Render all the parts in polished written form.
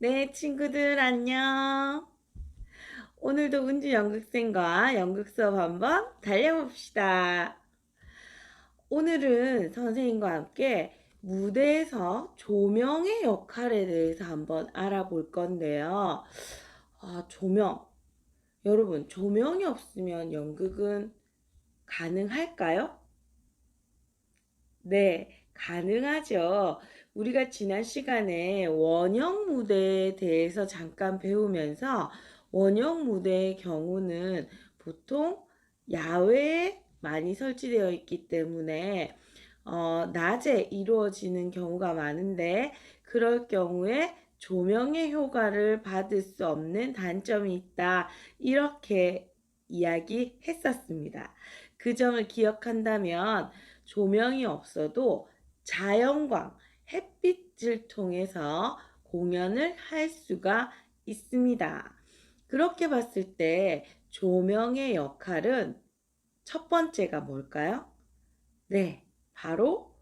네, 친구들 안녕. 오늘도 은주 연극생과 연극 수업 한번 달려봅시다. 오늘은 선생님과 함께 무대에서 조명의 역할에 대해서 한번 알아볼 건데요. 조명. 여러분, 조명이 없으면 연극은 가능할까요? 네, 가능하죠. 우리가 지난 시간에 원형 무대에 대해서 잠깐 배우면서 원형 무대의 경우는 보통 야외에 많이 설치되어 있기 때문에 낮에 이루어지는 경우가 많은데 그럴 경우에 조명의 효과를 받을 수 없는 단점이 있다. 이렇게 이야기했었습니다. 그 점을 기억한다면 조명이 없어도 자연광, 햇빛을 통해서 공연을 할 수가 있습니다. 그렇게 봤을 때 조명의 역할은 첫 번째가 뭘까요? 네, 바로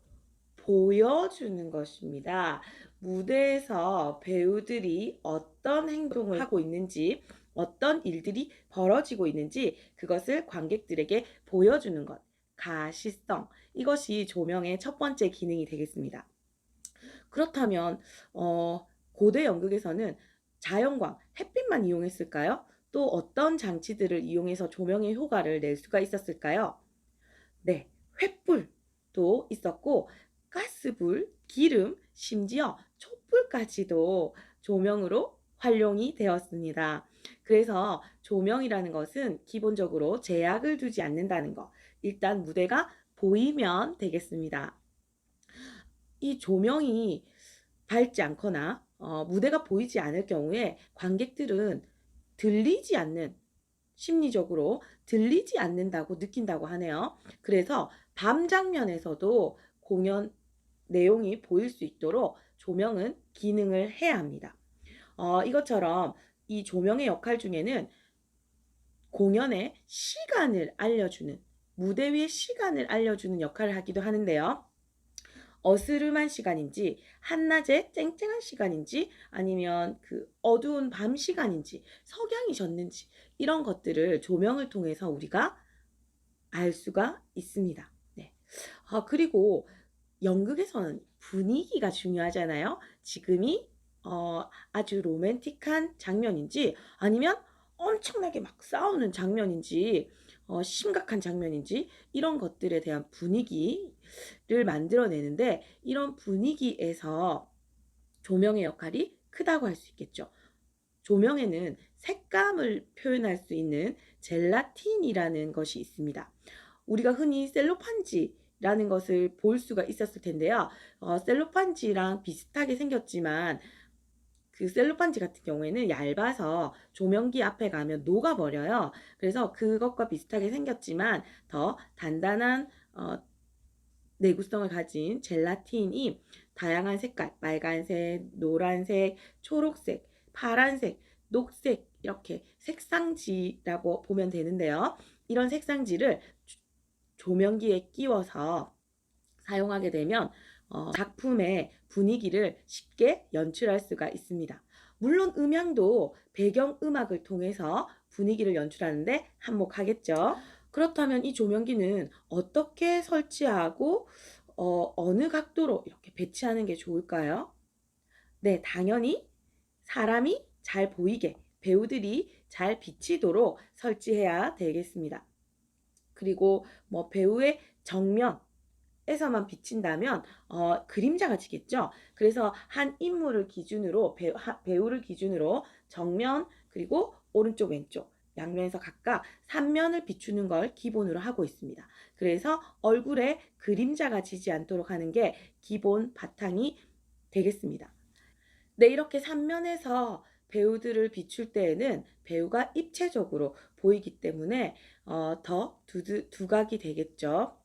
보여주는 것입니다. 무대에서 배우들이 어떤 행동을 하고 있는지, 어떤 일들이 벌어지고 있는지 그것을 관객들에게 보여주는 것. 가시성. 이것이 조명의 첫 번째 기능이 되겠습니다. 그렇다면 고대 연극에서는 자연광, 햇빛만 이용했을까요? 또 어떤 장치들을 이용해서 조명의 효과를 낼 수가 있었을까요? 네, 횃불도 있었고 가스불, 기름, 심지어 촛불까지도 조명으로 활용이 되었습니다. 그래서 조명이라는 것은 기본적으로 제약을 두지 않는다는 것. 일단 무대가 보이면 되겠습니다. 이 조명이 밝지 않거나 무대가 보이지 않을 경우에 관객들은 들리지 않는 심리적으로 들리지 않는다고 느낀다고 하네요. 그래서 밤 장면에서도 공연 내용이 보일 수 있도록 조명은 기능을 해야 합니다. 이것처럼 이 조명의 역할 중에는 공연의 시간을 알려주는 무대 위의 시간을 알려주는 역할을 하기도 하는데요. 어스름한 시간인지 한낮에 쨍쨍한 시간인지 아니면 그 어두운 밤 시간인지 석양이 졌는지 이런 것들을 조명을 통해서 우리가 알 수가 있습니다. 네. 그리고 연극에서는 분위기가 중요하잖아요. 지금이 아주 로맨틱한 장면인지 아니면 엄청나게 막 싸우는 장면인지 심각한 장면인지 이런 것들에 대한 분위기를 만들어내는데 이런 분위기에서 조명의 역할이 크다고 할 수 있겠죠. 조명에는 색감을 표현할 수 있는 젤라틴이라는 것이 있습니다. 우리가 흔히 셀로판지라는 것을 볼 수가 있었을 텐데요. 셀로판지랑 비슷하게 생겼지만 그 셀로판지 같은 경우에는 얇아서 조명기 앞에 가면 녹아버려요. 그래서 그것과 비슷하게 생겼지만 더 단단한 내구성을 가진 젤라틴이 다양한 색깔, 빨간색, 노란색, 초록색, 파란색, 녹색 이렇게 색상지라고 보면 되는데요. 이런 색상지를 조명기에 끼워서 사용하게 되면 작품의 분위기를 쉽게 연출할 수가 있습니다. 물론 음향도 배경음악을 통해서 분위기를 연출하는데 한몫하겠죠. 그렇다면 이 조명기는 어떻게 설치하고 어느 각도로 이렇게 배치하는 게 좋을까요? 네, 당연히 사람이 잘 보이게 배우들이 잘 비치도록 설치해야 되겠습니다. 그리고 뭐 배우의 정면에서만 비친다면 그림자가 지겠죠. 그래서 한 인물을 기준으로 배우를 기준으로 정면 그리고 오른쪽 왼쪽 양면에서 각각 3면을 비추는 걸 기본으로 하고 있습니다. 그래서 얼굴에 그림자가 지지 않도록 하는 게 기본 바탕이 되겠습니다. 네, 이렇게 3면에서 배우들을 비출 때에는 배우가 입체적으로 보이기 때문에 더 두각이 되겠죠.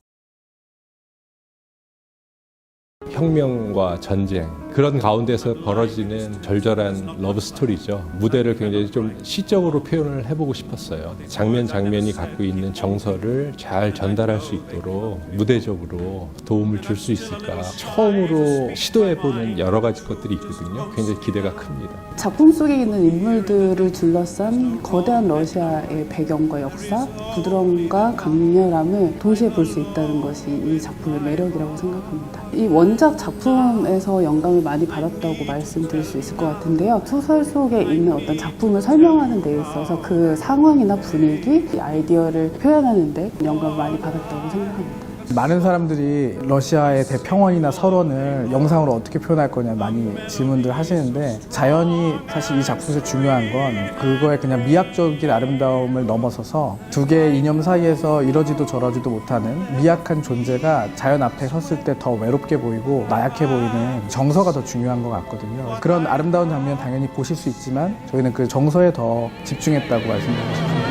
혁명과 전쟁 그런 가운데서 벌어지는 절절한 러브 스토리죠. 무대를 굉장히 좀 시적으로 표현을 해보고 싶었어요. 장면 장면이 갖고 있는 정서를 잘 전달할 수 있도록 무대적으로 도움을 줄 수 있을까. 처음으로 시도해보는 여러 가지 것들이 있거든요. 굉장히 기대가 큽니다. 작품 속에 있는 인물들을 둘러싼 거대한 러시아의 배경과 역사, 부드러움과 강렬함을 동시에 볼 수 있다는 것이 이 작품의 매력이라고 생각합니다. 이 원작 작품에서 영감을 많이 받았다고 말씀드릴 수 있을 것 같은데요. 소설 속에 있는 어떤 작품을 설명하는 데 있어서 그 상황이나 분위기, 아이디어를 표현하는 데 영감을 많이 받았다고 생각합니다. 많은 사람들이 러시아의 대평원이나 설원을 영상으로 어떻게 표현할 거냐 많이 질문들 하시는데 자연이 사실 이 작품에서 중요한 건 그거의 그냥 미학적인 아름다움을 넘어서서 두 개의 이념 사이에서 이러지도 저러지도 못하는 미약한 존재가 자연 앞에 섰을 때 더 외롭게 보이고 나약해 보이는 정서가 더 중요한 것 같거든요. 그런 아름다운 장면 당연히 보실 수 있지만 저희는 그 정서에 더 집중했다고 말씀드리고 싶습니다.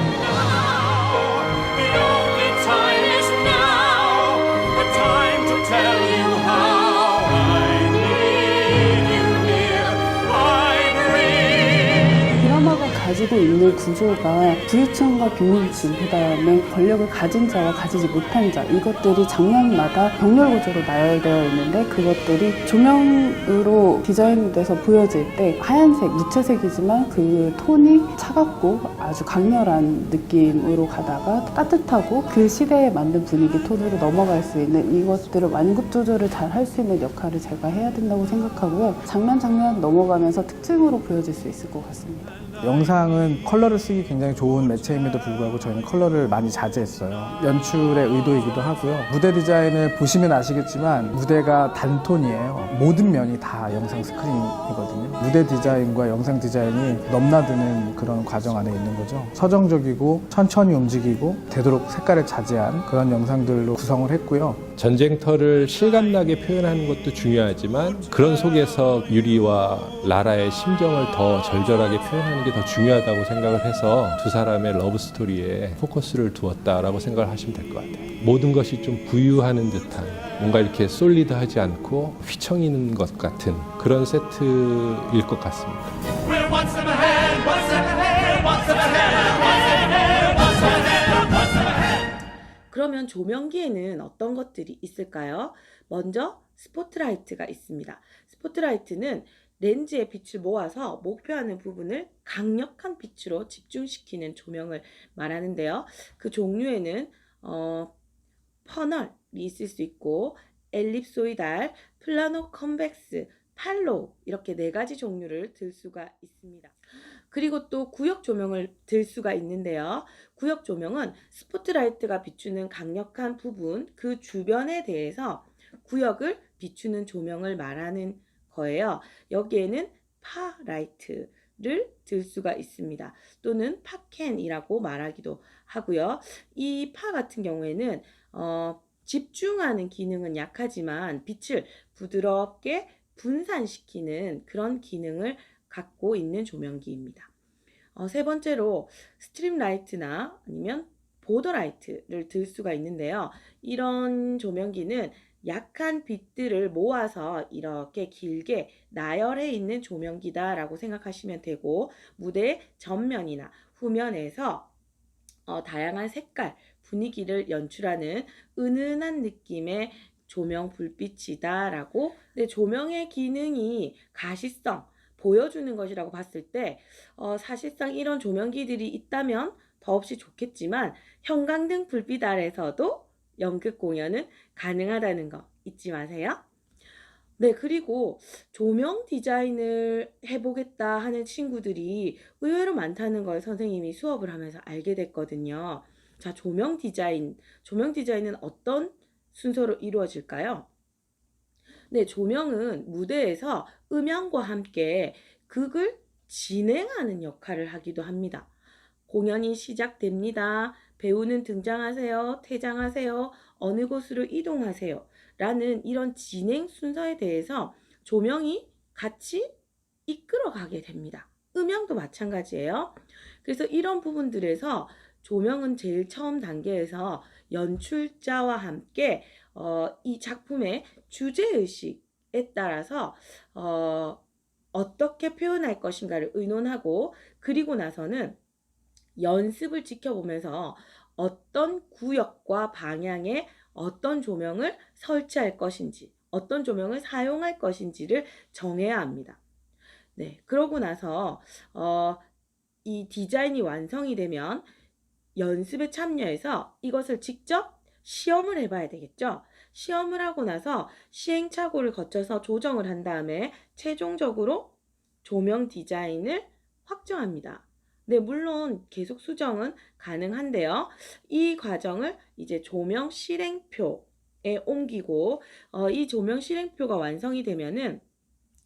가지고 있는 구조가 부유층과 빈민층, 그 다음에 권력을 가진 자와 가지지 못한 자, 이것들이 장면마다 병렬 구조로 나열되어 있는데 그것들이 조명으로 디자인돼서 보여질 때 하얀색, 무채색이지만 그 톤이 차갑고 아주 강렬한 느낌으로 가다가 따뜻하고 그 시대에 맞는 분위기 톤으로 넘어갈 수 있는 이것들을 완급 조절을 잘 할 수 있는 역할을 제가 해야 된다고 생각하고요. 장면 장면 넘어가면서 특징으로 보여질 수 있을 것 같습니다. 영상은 컬러를 쓰기 굉장히 좋은 매체임에도 불구하고 저희는 컬러를 많이 자제했어요. 연출의 의도이기도 하고요. 무대 디자인을 보시면 아시겠지만 무대가 단톤이에요. 모든 면이 다 영상 스크린이거든요. 무대 디자인과 영상 디자인이 넘나드는 그런 과정 안에 있는 거죠. 서정적이고 천천히 움직이고 되도록 색깔을 자제한 그런 영상들로 구성을 했고요. 전쟁터를 실감나게 표현하는 것도 중요하지만 그런 속에서 유리와 라라의 심정을 더 절절하게 표현하는 게 더 중요하다고 생각을 해서 두 사람의 러브 스토리에 포커스를 두었다라고 생각을 하시면 될 것 같아요. 모든 것이 좀 부유하는 듯한 뭔가 이렇게 솔리드하지 않고 휘청이는 것 같은 그런 세트일 것 같습니다. 그러면 조명기에는 어떤 것들이 있을까요? 먼저 스포트라이트가 있습니다. 스포트라이트는 렌즈의 빛을 모아서 목표하는 부분을 강력한 빛으로 집중시키는 조명을 말하는데요. 그 종류에는 퍼널이 있을 수 있고 엘립소이달, 플라노 컨벡스, 팔로우 이렇게 4가지 종류를 들 수가 있습니다. 그리고 또 구역 조명을 들 수가 있는데요. 구역 조명은 스포트라이트가 비추는 강력한 부분, 그 주변에 대해서 구역을 비추는 조명을 말하는 거예요. 여기에는 파라이트를 들 수가 있습니다. 또는 파캔이라고 말하기도 하고요. 이 파 같은 경우에는 집중하는 기능은 약하지만 빛을 부드럽게 분산시키는 그런 기능을 갖고 있는 조명기입니다. 세 번째로 스트립라이트나 아니면 보더라이트를 들 수가 있는데요. 이런 조명기는 약한 빛들을 모아서 이렇게 길게 나열해 있는 조명기다라고 생각하시면 되고 무대 전면이나 후면에서 다양한 색깔, 분위기를 연출하는 은은한 느낌의 조명 불빛이다라고. 조명의 기능이 가시성 보여주는 것이라고 봤을 때 사실상 이런 조명기들이 있다면 더없이 좋겠지만 형광등 불빛 아래서도 연극 공연은 가능하다는 거 잊지 마세요. 네, 그리고 조명 디자인을 해보겠다 하는 친구들이 의외로 많다는 걸 선생님이 수업을 하면서 알게 됐거든요. 자, 조명 디자인은 어떤 순서로 이루어질까요? 네, 조명은 무대에서 음향과 함께 극을 진행하는 역할을 하기도 합니다. 공연이 시작됩니다. 배우는 등장하세요, 퇴장하세요, 어느 곳으로 이동하세요 라는 이런 진행 순서에 대해서 조명이 같이 이끌어가게 됩니다. 음향도 마찬가지예요. 그래서 이런 부분들에서 조명은 제일 처음 단계에서 연출자와 함께 이 작품의 주제의식, 따라서 어떻게 표현할 것인가를 의논하고 그리고 나서는 연습을 지켜보면서 어떤 구역과 방향에 어떤 조명을 설치할 것인지, 어떤 조명을 사용할 것인지를 정해야 합니다. 네, 그러고 나서 이 디자인이 완성이 되면 연습에 참여해서 이것을 직접 시험을 해봐야 되겠죠. 시험을 하고 나서 시행착오를 거쳐서 조정을 한 다음에 최종적으로 조명 디자인을 확정합니다. 네, 물론 계속 수정은 가능한데요. 이 과정을 이제 조명 실행표에 옮기고 이 조명 실행표가 완성이 되면은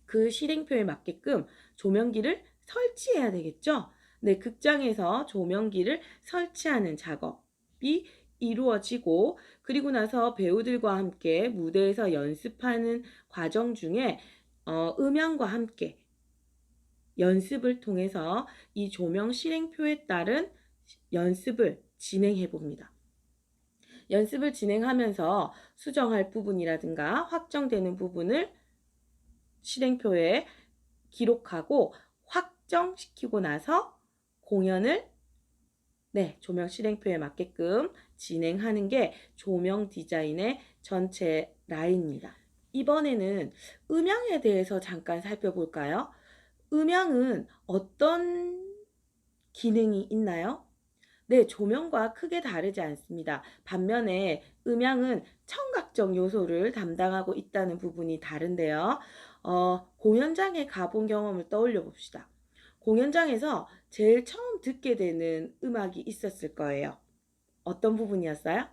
그 실행표에 맞게끔 조명기를 설치해야 되겠죠. 네, 극장에서 조명기를 설치하는 작업이 이루어지고 그리고 나서 배우들과 함께 무대에서 연습하는 과정 중에 음향과 함께 연습을 통해서 이 조명 실행표에 따른 연습을 진행해 봅니다. 연습을 진행하면서 수정할 부분이라든가 확정되는 부분을 실행표에 기록하고 확정시키고 나서 공연을 조명 실행표에 맞게끔 진행하는 게 조명 디자인의 전체 라인입니다. 이번에는 음향에 대해서 잠깐 살펴볼까요? 음향은 어떤 기능이 있나요? 네, 조명과 크게 다르지 않습니다. 반면에 음향은 청각적 요소를 담당하고 있다는 부분이 다른데요. 공연장에 가본 경험을 떠올려 봅시다. 공연장에서 제일 처음 듣게 되는 음악이 있었을 거예요. 어떤 부분이었어요?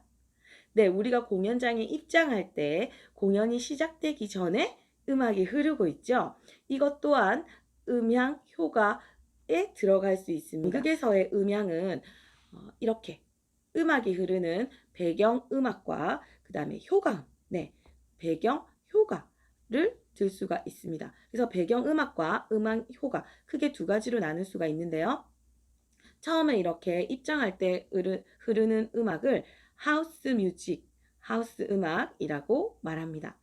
네, 우리가 공연장에 입장할 때 공연이 시작되기 전에 음악이 흐르고 있죠. 이것 또한 음향 효과에 들어갈 수 있습니다. 극에서의 음향은 이렇게 음악이 흐르는 배경 음악과 그 다음에 효과음, 배경 효과를 들 수가 있습니다. 그래서 배경 음악과 음악 효과 크게 두 가지로 나눌 수가 있는데요. 처음에 이렇게 입장할 때 흐르는 음악을 하우스 뮤직, 하우스 음악이라고 말합니다.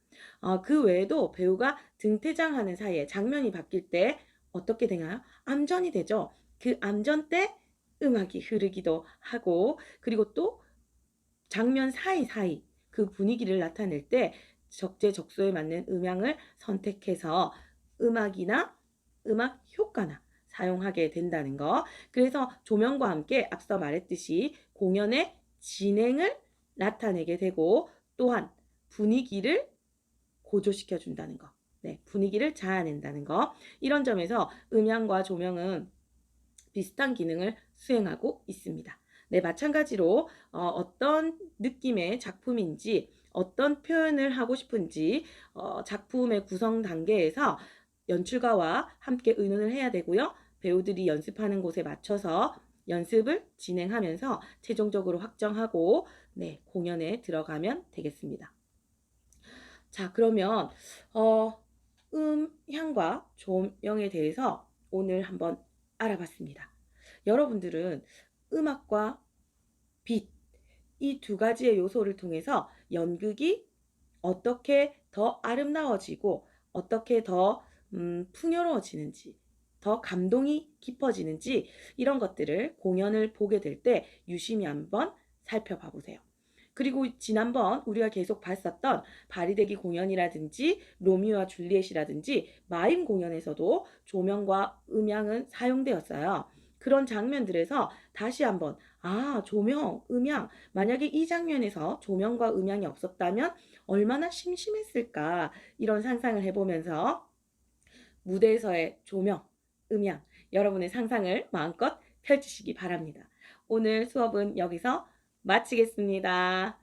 그 외에도 배우가 등퇴장하는 사이에 장면이 바뀔 때 어떻게 되나요? 암전이 되죠. 그 암전 때 음악이 흐르기도 하고 그리고 또 장면 사이사이 그 분위기를 나타낼 때 적재적소에 맞는 음향을 선택해서 음악이나 음악 효과나 사용하게 된다는 거. 그래서 조명과 함께 앞서 말했듯이 공연의 진행을 나타내게 되고 또한 분위기를 고조시켜 준다는 거. 분위기를 자아낸다는 거. 이런 점에서 음향과 조명은 비슷한 기능을 수행하고 있습니다. 마찬가지로 어떤 느낌의 작품인지 어떤 표현을 하고 싶은지 작품의 구성 단계에서 연출가와 함께 의논을 해야 되고요. 배우들이 연습하는 곳에 맞춰서 연습을 진행하면서 최종적으로 확정하고 공연에 들어가면 되겠습니다. 자, 그러면 음향과 조명에 대해서 오늘 한번 알아봤습니다. 여러분들은 음악과 빛, 이 두 가지의 요소를 통해서 연극이 어떻게 더 아름다워지고 어떻게 더 풍요로워지는지, 더 감동이 깊어지는지 이런 것들을 공연을 보게 될 때 유심히 한번 살펴봐 보세요. 그리고 지난번 우리가 계속 봤었던 바리데기 공연이라든지 로미오와 줄리엣이라든지 마임 공연에서도 조명과 음향은 사용되었어요. 그런 장면들에서 다시 한번 조명, 음향, 만약에 이 장면에서 조명과 음향이 없었다면 얼마나 심심했을까 이런 상상을 해보면서 무대에서의 조명, 음향, 여러분의 상상을 마음껏 펼치시기 바랍니다. 오늘 수업은 여기서 마치겠습니다.